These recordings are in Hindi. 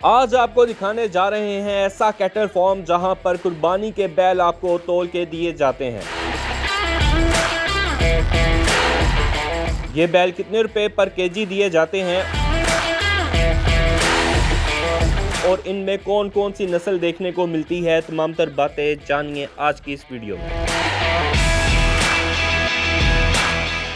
आज आपको दिखाने जा रहे हैं ऐसा कैटल फार्म जहां पर कुर्बानी के बैल आपको तोल के दिए जाते हैं। ये बैल कितने रुपए पर केजी दिए जाते हैं और इनमें कौन कौन सी नस्ल देखने को मिलती है, तमाम तर बातें जानिए आज की इस वीडियो में।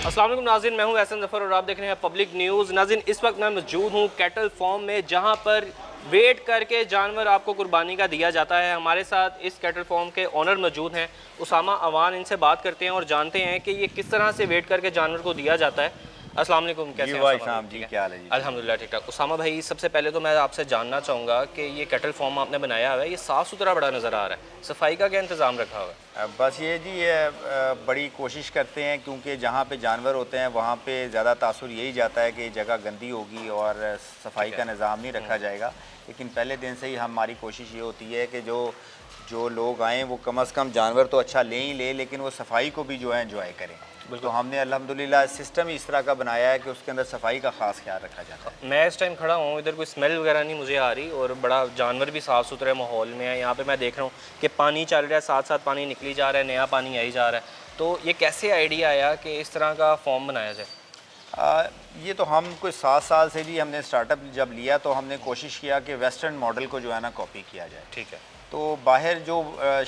अस्सलाम वालेकुम नाज़रीन, मैं हूं एहसन ज़फ़र और आप देख रहे हैं पब्लिक न्यूज़। नाज़रीन, इस वक्त मैं मौजूद हूं कैटल फार्म में जहां पर वेट करके जानवर आपको कुर्बानी का दिया जाता है। हमारे साथ इस कैटल फार्म के ओनर मौजूद हैं उसामा अवान। इनसे बात करते हैं और जानते हैं कि ये किस तरह से वेट करके जानवर को दिया जाता है। अस्सलाम वालेकुम, कैसे हैं शाम जी, क्या हाल है जी? अल्हम्दुलिल्लाह ठीक ठाक। उसामा भाई, सबसे पहले तो मैं आपसे जानना चाहूँगा कि ये कैटल फार्म आपने बनाया हुआ है, ये साफ़ सुथरा बड़ा नज़र आ रहा है, सफाई का क्या इंतज़ाम रखा हुआ है? बस ये जी, ये बड़ी कोशिश करते हैं क्योंकि जहाँ पे जानवर होते हैं वहाँ पे ज़्यादा तासुर यही जाता है कि जगह गंदी होगी और सफाई का निज़ाम नहीं रखा जाएगा। लेकिन पहले दिन से ही हमारी कोशिश ये होती है कि जो लोग आएँ वो कम से कम जानवर तो अच्छा लें ही ले, लेकिन वो सफाई को भी जो है एंजॉय करें। तो हमने अल्हम्दुलिल्लाह सिस्टम ही इस तरह का बनाया है कि उसके अंदर सफाई का ख़ास ख्याल रखा जाता है। मैं इस टाइम खड़ा हूँ, इधर कोई स्मेल वगैरह नहीं मुझे आ रही और बड़ा जानवर भी साफ़ सुथरे माहौल में है। यहाँ पे मैं देख रहा हूँ कि पानी चल रहा है, साथ साथ पानी निकली जा रहा है, नया पानी आई जा रहा है। तो ये कैसे आइडिया आया कि इस तरह का फॉर्म बनाया जाए? ये तो हम कोई 7 साल से भी हमने स्टार्टअप जब लिया तो हमने कोशिश किया कि वेस्टर्न मॉडल को जो है ना कॉपी किया जाए। ठीक है। तो बाहर जो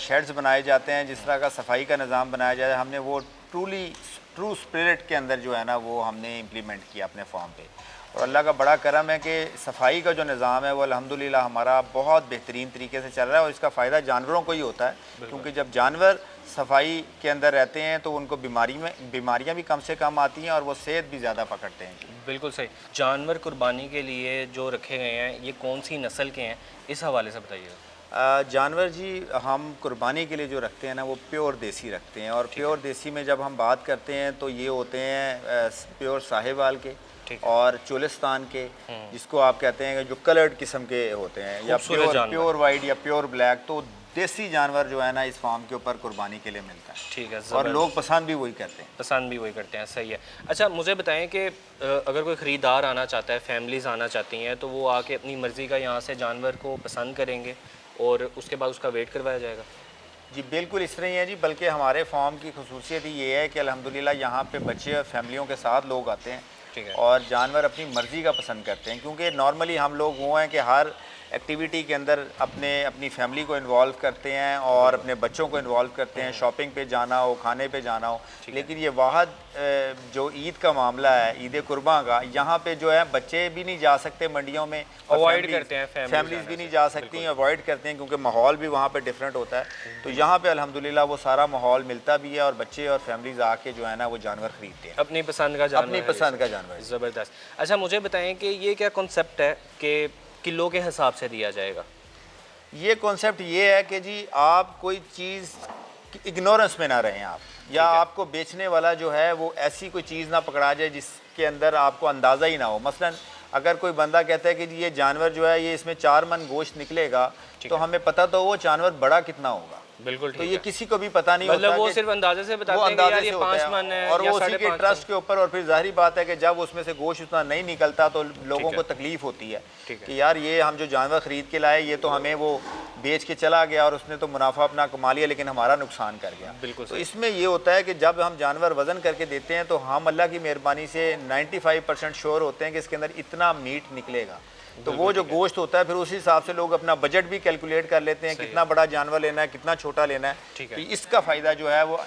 शेड्स बनाए जाते हैं, जिस तरह का सफाई का निज़ाम बनाया जाए, हमने वो ट्रू स्पिरिट के अंदर जो है ना वो हमने इम्प्लीमेंट किया अपने फार्म पे। और अल्लाह का बड़ा करम है कि सफाई का जो निज़ाम है वो अल्हम्दुलिल्लाह हमारा बहुत बेहतरीन तरीके से चल रहा है और इसका फ़ायदा जानवरों को ही होता है, क्योंकि जब जानवर सफाई के अंदर रहते हैं तो उनको बीमारियां भी कम से कम आती हैं और वो सेहत भी ज़्यादा पकड़ते हैं। बिल्कुल सही। जानवर कुर्बानी के लिए जो रखे गए हैं ये कौन सी नस्ल के हैं, इस हवाले से बताइएगा। जानवर जी हम कुर्बानी के लिए जो रखते हैं ना वो प्योर देसी रखते हैं। और प्योर देसी में जब हम बात करते हैं तो ये होते हैं प्योर साहिवाल के और चोलिस्तान के, जिसको आप कहते हैं जो कलर्ड किस्म के होते हैं, या प्योर वाइट या प्योर ब्लैक। तो देसी जानवर जो है ना इस फार्म के ऊपर कुर्बानी के लिए मिलता है। ठीक है। और लोग पसंद भी वही करते हैं। सही है। अच्छा, मुझे बताएं कि अगर कोई ख़रीदार आना चाहता है, फैमिलीज़ आना चाहती हैं, तो वो आके अपनी मर्ज़ी का यहाँ से जानवर को पसंद करेंगे और उसके बाद उसका वेट करवाया जाएगा? जी बिल्कुल इस तरह ही है जी, बल्कि हमारे फार्म की खसूसियत ही ये है कि अल्हम्दुलिल्लाह यहाँ पे बच्चे और फैमिलियों के साथ लोग आते हैं। ठीक है। और जानवर अपनी मर्ज़ी का पसंद करते हैं, क्योंकि नॉर्मली हम लोग वो हैं कि हर एक्टिविटी के अंदर अपनी फैमिली को इन्वॉल्व करते हैं और अपने बच्चों को इन्वॉल्व करते हैं, शॉपिंग पे जाना हो, खाने पे जाना हो। लेकिन ये वाहद जो ईद का मामला है, ईद कुर्बां का, यहाँ पे जो है बच्चे भी नहीं जा सकते मंडियों में, अवॉइड करते हैं, फैमिलीज़ भी नहीं जा सकती, अवॉइड करते हैं क्योंकि माहौल भी वहाँ पे डिफरेंट होता है। तो यहाँ पे अल्हम्दुलिल्लाह वो सारा माहौल मिलता भी है और बच्चे और फैमिलीज़ आके जो है ना वो जानवर ख़रीदते हैं, अपनी पसंद का जानवर। ज़बरदस्त। अच्छा, मुझे बताएं कि ये क्या कॉन्सेप्ट है कि किलो के हिसाब से दिया जाएगा? ये कॉन्सेप्ट ये है कि जी आप कोई चीज़ इग्नोरेंस में ना रहें आप, या आपको बेचने वाला जो है वो ऐसी कोई चीज़ ना पकड़ा जाए जिसके अंदर आपको अंदाज़ा ही ना हो। मसलन अगर कोई बंदा कहता है कि ये जानवर जो है ये इसमें 4 मन गोश्त निकलेगा, तो हमें पता तो वो जानवर बड़ा कितना होगा। बिल्कुल। तो ये किसी को भी पता नहीं मतलब होता, वो सिर्फ अंदाजे से बताते हैं कि यार ये 5 मन है और वो उसी के ट्रस्ट के ऊपर। और फिर जाहिर बात है कि जब उसमें से गोश्त उतना नहीं निकलता तो लोगों को तकलीफ होती है कि यार ये हम जो जानवर खरीद के लाए ये तो हमें वो बेच के चला गया और उसने तो मुनाफा अपना कमा लिया लेकिन हमारा नुकसान कर गया। बिल्कुल। तो इसमें ये होता है कि जब हम जानवर वजन करके देते हैं तो हम अल्लाह की मेहरबानी से 95% श्योर होते हैं कि इसके अंदर इतना मीट निकलेगा। तो वो जो गोश्त होता है फिर उसी हिसाब से लोग अपना बजट भी कैलकुलेट कर लेते हैं, कितना बड़ा जानवर लेना है, कितना छोटा लेना है। तो इसका फ़ायदा जो है वो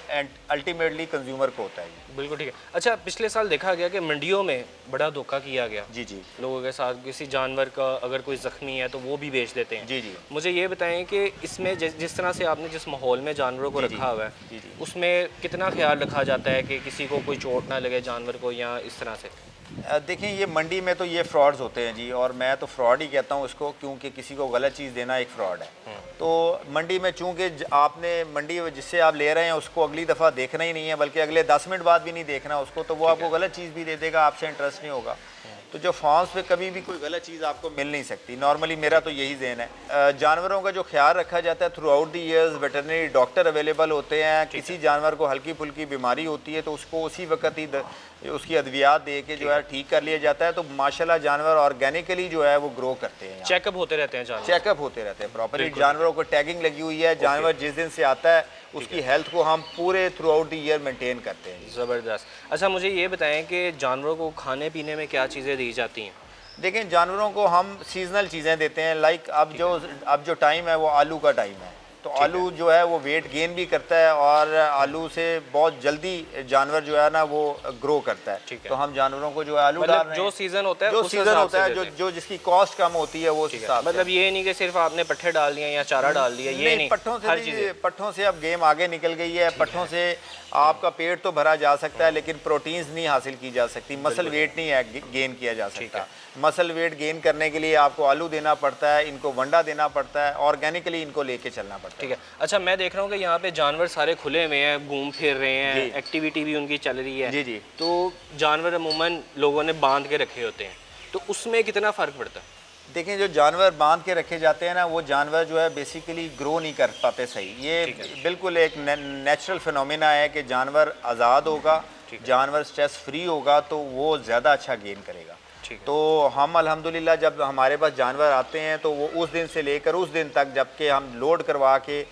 अल्टीमेटली कंज्यूमर को होता है। बिल्कुल ठीक है। अच्छा, पिछले साल देखा गया कि मंडियों में बड़ा धोखा किया गया जी लोगों के साथ। किसी जानवर का अगर कोई ज़ख्मी है तो वो भी बेच देते हैं। जी। मुझे ये बताएं कि इसमें जिस तरह से आपने जिस माहौल में जानवरों को रखा हुआ है उसमें कितना ख्याल रखा जाता है कि किसी को कोई चोट ना लगे जानवर को, या इस तरह से? देखें, ये मंडी में तो ये फ्रॉड्स होते हैं जी, और मैं तो फ्रॉड ही कहता हूँ इसको, क्योंकि किसी को गलत चीज़ देना एक फ़्रॉड है। तो मंडी में चूँकि आपने मंडी जिससे आप ले रहे हैं उसको अगली दफ़ा देखना ही नहीं है, बल्कि अगले 10 मिनट बाद भी नहीं देखना उसको, तो वो आपको गलत चीज़ भी दे देगा, आपसे इंटरेस्ट नहीं होगा। तो जो फार्म्स पे कभी भी कोई गलत चीज़ आपको मिल नहीं सकती। नॉर्मली मेरा तो यही ज़हन है। जानवरों का जो ख्याल रखा जाता है through out the years, veterinary doctor available होते हैं। किसी जानवर को हल्की फुल्की बीमारी होती है तो उसको उसी वक्त ही उसकी अद्वियात दे के जो है ठीक कर लिया जाता है। तो माशाल्लाह जानवर ऑर्गेनिकली जो है वो ग्रो करते हैं। चेकअप होते रहते हैं जानवर, चेकअप होते रहते हैं प्रॉपरली। जानवरों को टैगिंग लगी हुई है, जानवर जिस दिन से आता है उसकी हेल्थ को हम पूरे through out the year maintain करते हैं। ज़बरदस्त। अच्छा मुझे ये बताएं कि जानवरों को खाने पीने में क्या चीज़ें दी जाती हैं? देखें, जानवरों को हम सीजनल चीज़ें देते हैं। लाइक अब जो टाइम है वो आलू का टाइम है, तो आलू जो है वो वेट गेन भी करता है और आलू से बहुत जल्दी जानवर जो है ना वो ग्रो करता है। तो हम जानवरों को जो है आलू डाल रहे हैं। जो सीजन होता है, जो सीजन होता है, जो जिसकी कॉस्ट कम होती है वो उस हिसाब से। मतलब ये नहीं कि सिर्फ आपने पट्ठे डाल दिए या चारा डाल दिया, ये नहीं। पट्ठों से अब गेम आगे निकल गई है। पट्ठों से आपका पेट तो भरा जा सकता है लेकिन प्रोटीन्स नहीं हासिल की जा सकती, मसल वेट नहीं है गेन किया जा सकता। मसल वेट गेन करने के लिए आपको आलू देना पड़ता है, इनको वंडा देना पड़ता है, ऑर्गेनिकली इनको लेके चलना पड़ता है। ठीक है। अच्छा मैं देख रहा हूँ कि यहाँ पे जानवर सारे खुले हुए हैं, घूम फिर रहे हैं, एक्टिविटी भी उनकी चल रही है। जी जी। तो जानवर अमूमन लोगों ने बांध के रखे होते हैं, तो उसमें कितना फ़र्क पड़ता है? देखें, जो जानवर बांध के रखे जाते हैं ना, वो जानवर जो है बेसिकली ग्रो नहीं कर पाते सही। ये बिल्कुल एक नेचुरल फिनोमेना है कि जानवर आज़ाद होगा, जानवर स्ट्रेस फ्री होगा तो वो ज़्यादा अच्छा गेन करेगा। तो हम अल्हम्दुलिल्लाह जब हमारे पास जानवर आते हैं तो वो उस दिन से लेकर उस दिन तक, जबकि हम लोड करवा के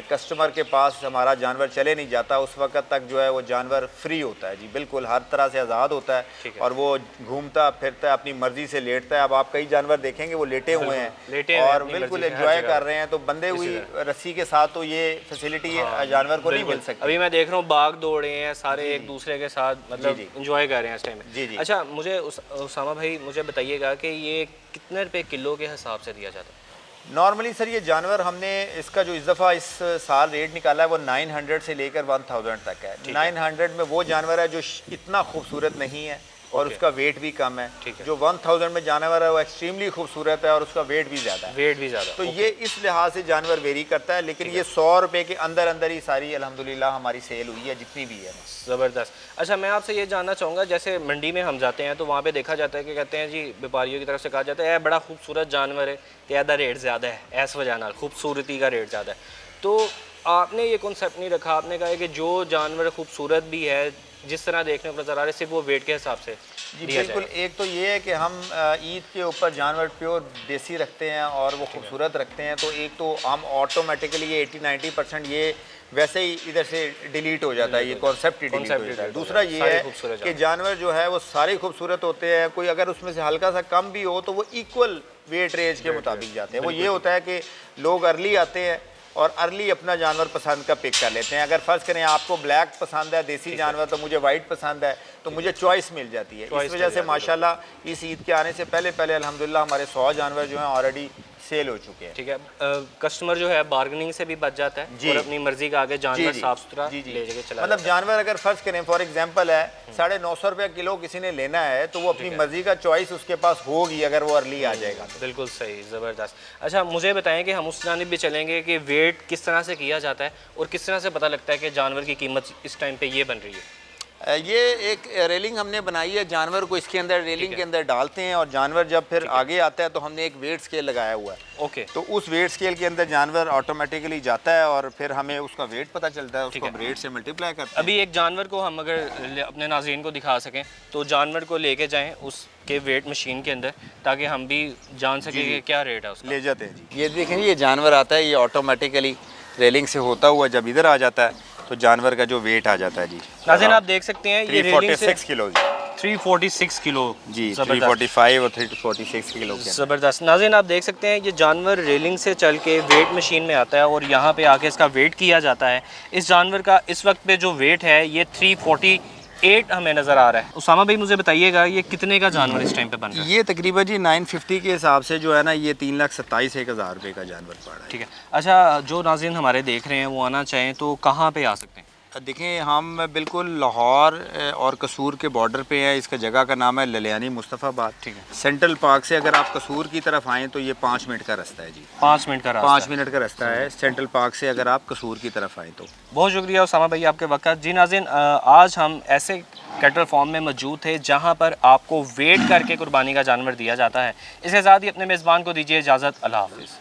कस्टमर के पास हमारा जानवर चले नहीं जाता, उस वक्त तक जो है वो जानवर फ्री होता है जी, बिल्कुल हर तरह से आज़ाद होता है और वो घूमता फिरता है, अपनी मर्ज़ी से लेटता है। अब आप कई जानवर देखेंगे वो लेटे हुए हैं और बिल्कुल एंजॉय कर रहे हैं, तो बंधे हुई रस्सी के साथ तो ये फैसिलिटी जानवर को नहीं मिल सकती। अभी मैं देख रहा हूँ बाग दौड़ रहे हैं सारे एक दूसरे के साथ, मतलब इंजॉय कर रहे हैं इस टाइम में। जी। अच्छा मुझे उसामा भाई मुझे बताइएगा कि ये कितने रुपए किलो के हिसाब से दिया जाता है? नॉर्मली सर ये जानवर हमने इसका जो इस दफ़ा इस साल रेट निकाला है वो 900 से लेकर 1000 तक है। 900 में वो जानवर है जो इतना खूबसूरत नहीं है और उसका वेट भी कम है। जो 1000 में जानवर है वो एक्सट्रीमली खूबसूरत है और उसका वेट भी ज़्यादा है। तो ये इस लिहाज से जानवर वेरी करता है, लेकिन ये 100 रुपये के अंदर अंदर ही सारी अल्हम्दुलिल्लाह हमारी सेल हुई है जितनी भी है। ज़बरदस्त। अच्छा मैं आपसे ये जानना चाहूँगा, जैसे मंडी में हम जाते हैं तो वहाँ पे देखा जाता है कि कहते हैं जी, व्यापारियों की तरफ से कहा जाता है बड़ा खूबसूरत जानवर है तो यदा रेट ज़्यादा है, इस वजह नाल खूबसूरती का रेट ज़्यादा है। तो आपने ये कॉन्सेप्ट नहीं रखा, आपने कहा है कि जो जानवर खूबसूरत भी है, जिस तरह देखने को नज़र आ रहे सिर्फ वो वेट के हिसाब से जी बिल्कुल। एक तो ये है कि हम ईद के ऊपर जानवर प्योर देसी रखते हैं और वो खूबसूरत रखते हैं, तो एक तो हम ऑटोमेटिकली ये 80-90% ये वैसे ही इधर से डिलीट हो जाता है, ये कॉन्सेप्ट ही डिलीट हो जाता है। दूसरा ये है कि जानवर जो है वो सारे खूबसूरत होते हैं, कोई अगर उसमें से हल्का सा कम भी हो तो वो इक्वल वेट रेंज के मुताबिक जाते हैं। वो ये होता है कि लोग अर्ली आते हैं और अर्ली अपना जानवर पसंद का पिक कर लेते हैं। अगर फ़र्ज़ करें आपको ब्लैक पसंद है देसी जानवर, तो मुझे वाइट पसंद है, तो मुझे चॉइस मिल जाती है। इस वजह से माशाल्लाह इस ईद के आने से पहले अल्हम्दुलिल्लाह हमारे 100 जानवर जो हैं ऑलरेडी सेल हो चुके हैं। ठीक है। कस्टमर जो है बार्गेनिंग से भी बच जाता है और अपनी मर्जी का आगे जानवर साफ सुथरा ले जाके चला, मतलब जानवर अगर फ़र्ज़ करें फॉर एग्जांपल है 950 रुपये किलो किसी ने लेना है तो वो अपनी मर्जी का चॉइस उसके पास होगी अगर वो अर्ली आ जाएगा। बिल्कुल सही, ज़बरदस्त। अच्छा मुझे बताएं कि हम उस जानिब भी चलेंगे कि वेट किस तरह से किया जाता है और किस तरह से पता लगता है कि जानवर की कीमत इस टाइम पे ये बन रही है? ये एक रेलिंग हमने बनाई है, जानवर को इसके अंदर रेलिंग के अंदर डालते हैं और जानवर जब फिर आगे आता है तो हमने एक वेट स्केल लगाया हुआ है। ओके। तो उस वेट स्केल के अंदर जानवर ऑटोमेटिकली जाता है और फिर हमें उसका वेट पता चलता है, उसको रेट से मल्टीप्लाई करते हैं। अभी एक जानवर को हम अगर अपने नाज़रीन को दिखा सकें तो जानवर को लेके जाएं उसके वेट मशीन के अंदर, ताकि हम भी जान सकें कि क्या रेट है उसका। ले जाते हैं जी। ये देखें, ये जानवर आता है, ये ऑटोमेटिकली रेलिंग से होता हुआ जब इधर आ जाता है तो जानवर का जो वेट आ जाता है जी। नाज़रीन आप देख सकते हैं ये 346 किलो जी। 346 किलो जी, 345 और 346 किलो के। ज़बरदस्त। नाज़रीन आप देख सकते हैं ये जानवर रेलिंग से चल के वेट मशीन में आता है और यहाँ पे आके इसका वेट किया जाता है। इस जानवर का इस वक्त पे जो वेट है ये 348 हमें नज़र आ रहा है। उसामा भाई मुझे बताइएगा ये कितने का जानवर इस टाइम पे बन रहा है? ये तकरीबन जी 950 के हिसाब से जो है ना ये 3,27,000 रुपये का जानवर पड़ा है। ठीक है। अच्छा जो नाज़रीन हमारे देख रहे हैं वो आना चाहें तो कहाँ पे आ सकते हैं? देखें, हम बिल्कुल लाहौर और कसूर के बॉर्डर पे हैं। इसका जगह का नाम है ललियानी मुस्तफ़ाबाद। ठीक है। सेंट्रल पार्क से अगर आप कसूर की तरफ आएँ तो ये 5 मिनट का रास्ता है जी। 5 मिनट का रास्ता? 5 मिनट का रास्ता है सेंट्रल पार्क से अगर आप कसूर की तरफ आएँ तो। बहुत शुक्रिया उसामा भाई आपके वक्त। जी नाज़रीन, आज हम ऐसे कैटल फार्म में मौजूद थे जहाँ पर आपको वेट करके कुर्बानी का जानवर दिया जाता है। इसके साथ ही अपने मेज़बान को दीजिए इजाज़त। अल्लाह हाफ़िज़।